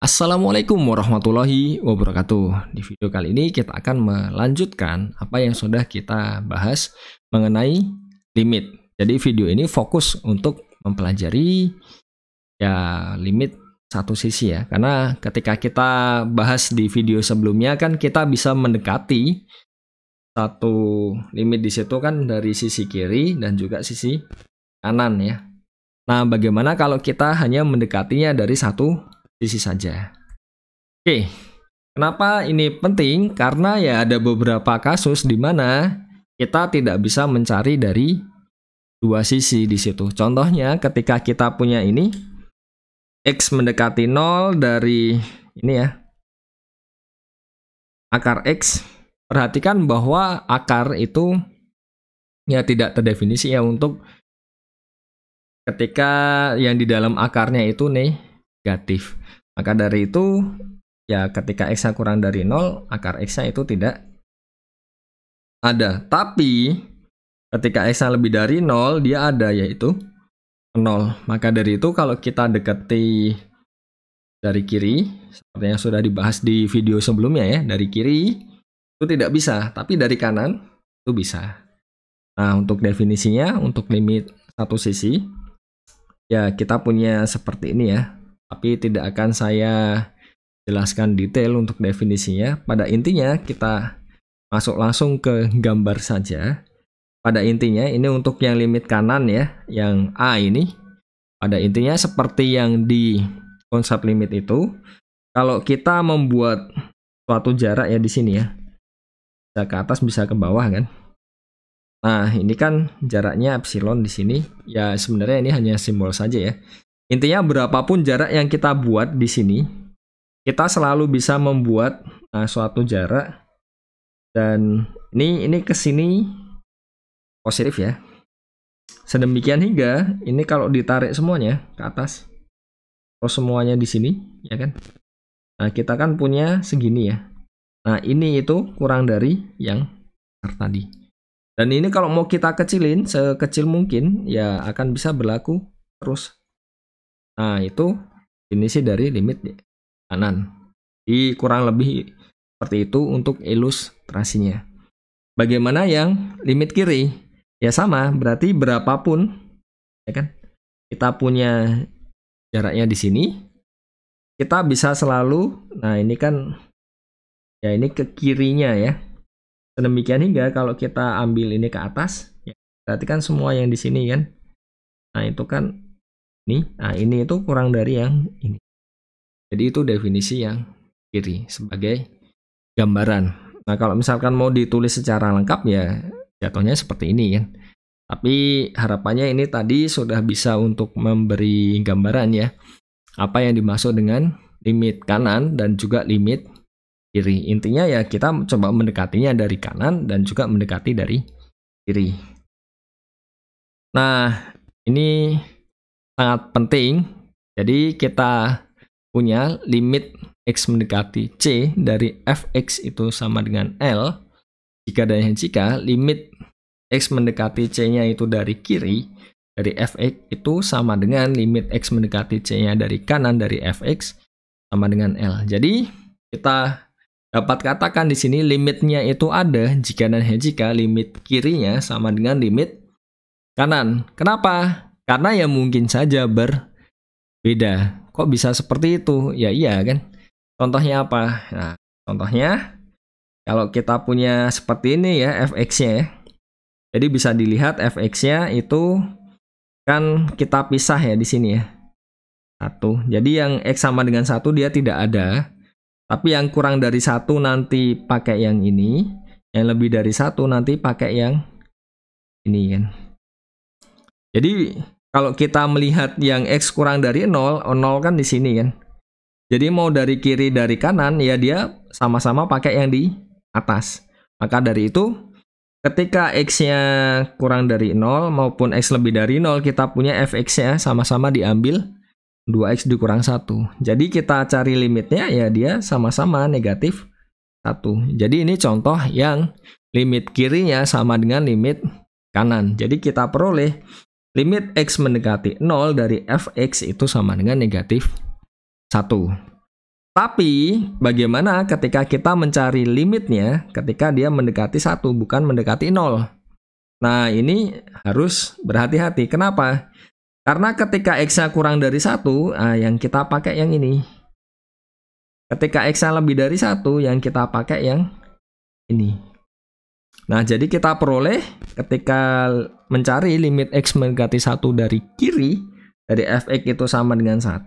Assalamualaikum warahmatullahi wabarakatuh. Di video kali ini kita akan melanjutkan apa yang sudah kita bahas mengenai limit. Jadi video ini fokus untuk mempelajari limit satu sisi ya. Karena ketika kita bahas di video sebelumnya kan kita bisa mendekati satu limit di situ kan dari sisi kiri dan juga sisi kanan ya. Nah, bagaimana kalau kita hanya mendekatinya dari satu sisi saja? Oke, kenapa ini penting? Karena ya ada beberapa kasus di mana kita tidak bisa mencari dari dua sisi di situ. Contohnya ketika kita punya ini X mendekati 0 dari ini ya, akar X. Perhatikan bahwa akar itu ya tidak terdefinisi ya untuk ketika yang di dalam akarnya itu negatif. Maka dari itu ya ketika X-nya kurang dari 0, akar X-nya itu tidak ada. Tapi ketika X-nya lebih dari 0, dia ada yaitu 0. Maka dari itu kalau kita dekati dari kiri, seperti yang sudah dibahas di video sebelumnya ya, dari kiri itu tidak bisa, tapi dari kanan itu bisa. Nah, untuk definisinya, untuk limit satu sisi, ya kita punya seperti ini ya. Tapi tidak akan saya jelaskan detail untuk definisinya. Pada intinya kita masuk langsung ke gambar saja. Pada intinya ini untuk yang limit kanan ya, yang A ini. Pada intinya seperti yang di konsep limit itu, kalau kita membuat suatu jarak ya di sini ya, bisa ke atas bisa ke bawah kan. Nah, ini kan jaraknya epsilon di sini. Ya sebenarnya ini hanya simbol saja ya. Intinya berapapun jarak yang kita buat di sini, kita selalu bisa membuat suatu jarak, dan ini ke sini positif ya. Sedemikian hingga ini kalau ditarik semuanya ke atas, terus semuanya di sini ya kan. Nah, kita kan punya segini ya. Nah, ini itu kurang dari yang tadi. Dan ini kalau mau kita kecilin sekecil mungkin ya akan bisa berlaku terus. Nah, itu definisi dari limit kanan. Jadi kurang lebih seperti itu untuk ilustrasinya. Bagaimana yang limit kiri? Ya sama, berarti berapapun ya kan kita punya jaraknya di sini, kita bisa selalu, nah ini kan ya ini ke kirinya ya. Sedemikian hingga kalau kita ambil ini ke atas, ya, berarti kan semua yang di sini kan. Nah, itu kan ini, nah ini itu kurang dari yang ini. Jadi itu definisi yang kiri sebagai gambaran. Nah, kalau misalkan mau ditulis secara lengkap ya jatuhnya seperti ini kan. Tapi harapannya ini tadi sudah bisa untuk memberi gambaran ya, apa yang dimaksud dengan limit kanan dan juga limit kiri. Intinya ya kita coba mendekatinya dari kanan dan juga mendekati dari kiri. Nah, ini sangat penting. Jadi kita punya limit X mendekati C dari fx itu sama dengan L. Jika dan jika limit X mendekati C-nya itu dari kiri, dari fx itu sama dengan limit X mendekati C-nya dari kanan dari fx sama dengan L. Jadi kita dapat katakan di sini limitnya itu ada jika dan jika limit kirinya sama dengan limit kanan. Kenapa? Karena ya mungkin saja berbeda. Kok bisa seperti itu? Ya iya kan. Contohnya apa? Nah, contohnya kalau kita punya seperti ini ya fx-nya ya. Jadi bisa dilihat fx-nya itu kan kita pisah ya di sini ya. 1. Jadi yang X sama dengan 1 dia tidak ada. Tapi yang kurang dari 1 nanti pakai yang ini. Yang lebih dari 1 nanti pakai yang ini kan. Jadi kalau kita melihat yang X kurang dari 0, 0 kan di sini kan. Jadi mau dari kiri dari kanan ya dia sama-sama pakai yang di atas. Maka dari itu ketika X-nya kurang dari 0 maupun X lebih dari 0, kita punya fx-nya sama-sama diambil 2x dikurang 1. Jadi kita cari limitnya ya dia sama-sama negatif 1. Jadi ini contoh yang limit kirinya sama dengan limit kanan. Jadi kita peroleh limit X mendekati 0 dari fx itu sama dengan negatif 1. Tapi bagaimana ketika kita mencari limitnya ketika dia mendekati 1 bukan mendekati 0? Nah, ini harus berhati-hati. Kenapa? Karena ketika X-nya kurang dari 1, yang kita pakai yang ini. Ketika X-nya lebih dari 1, yang kita pakai yang ini. Nah, jadi kita peroleh ketika mencari limit X mendekati 1 dari kiri, dari fx itu sama dengan 1,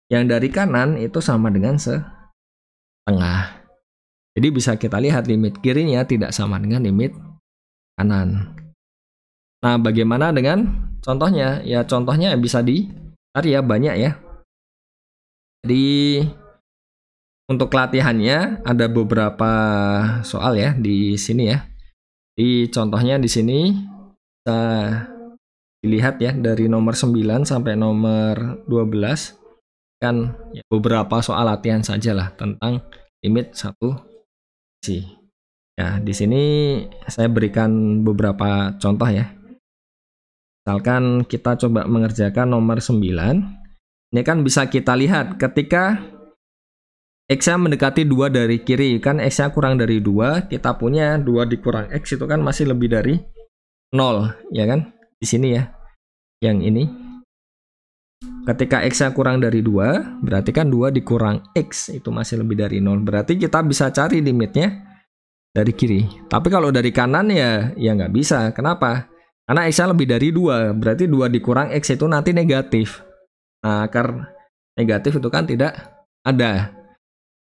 yang dari kanan itu sama dengan setengah. Jadi bisa kita lihat limit kirinya tidak sama dengan limit kanan. Nah, bagaimana dengan contohnya? Ya, contohnya bisa dicari ya, banyak ya. Jadi, untuk latihannya ada beberapa soal ya di sini ya. Di contohnya di sini bisa dilihat ya dari nomor 9 sampai nomor 12 kan ya, beberapa soal latihan saja lah tentang limit satu sisi. Ya, di sini saya berikan beberapa contoh ya. Misalkan kita coba mengerjakan nomor 9. Ini kan bisa kita lihat ketika X-nya mendekati 2 dari kiri, kan X-nya kurang dari 2, kita punya 2 dikurang X itu kan masih lebih dari 0, ya kan? Di sini ya, yang ini. Ketika X-nya kurang dari 2, berarti kan 2 dikurang X, itu masih lebih dari 0. Berarti kita bisa cari limitnya dari kiri. Tapi kalau dari kanan ya nggak bisa. Kenapa? Karena X-nya lebih dari 2, berarti 2 dikurang X itu nanti negatif. Nah, akar negatif itu kan tidak ada.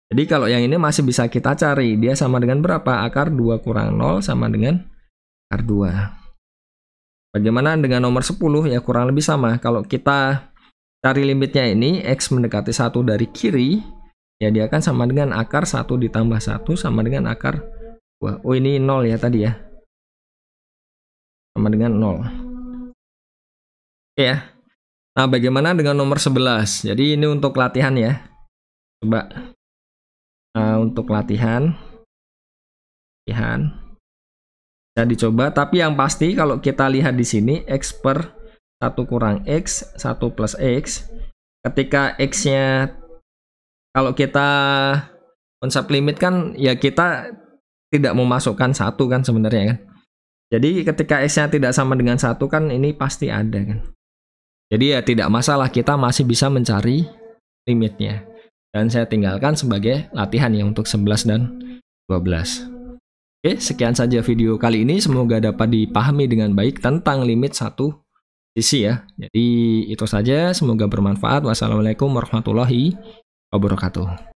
Jadi kalau yang ini masih bisa kita cari. Dia sama dengan berapa? Akar 2 kurang 0 sama dengan akar 2. Bagaimana dengan nomor 10? Ya kurang lebih sama. Kalau kita cari limitnya ini, X mendekati 1 dari kiri, ya dia akan sama dengan akar 1 ditambah 1 sama dengan akar 2. Oh, ini 0 ya tadi ya. Sama dengan 0. Oke ya. Nah, bagaimana dengan nomor 11? Jadi ini untuk latihan ya. Coba. Untuk latihan. Bisa dicoba. Tapi yang pasti kalau kita lihat di sini, X per 1 kurang X, 1 plus X. Ketika X-nya, kalau kita konsep limit kan, ya kita tidak memasukkan 1 kan sebenarnya kan. Jadi ketika X-nya tidak sama dengan 1 kan, ini pasti ada kan. Jadi ya tidak masalah, kita masih bisa mencari limitnya. Dan saya tinggalkan sebagai latihan ya untuk 11 dan 12. Oke, sekian saja video kali ini. Semoga dapat dipahami dengan baik tentang limit satu sisi ya. Jadi itu saja, semoga bermanfaat. Wassalamualaikum warahmatullahi wabarakatuh.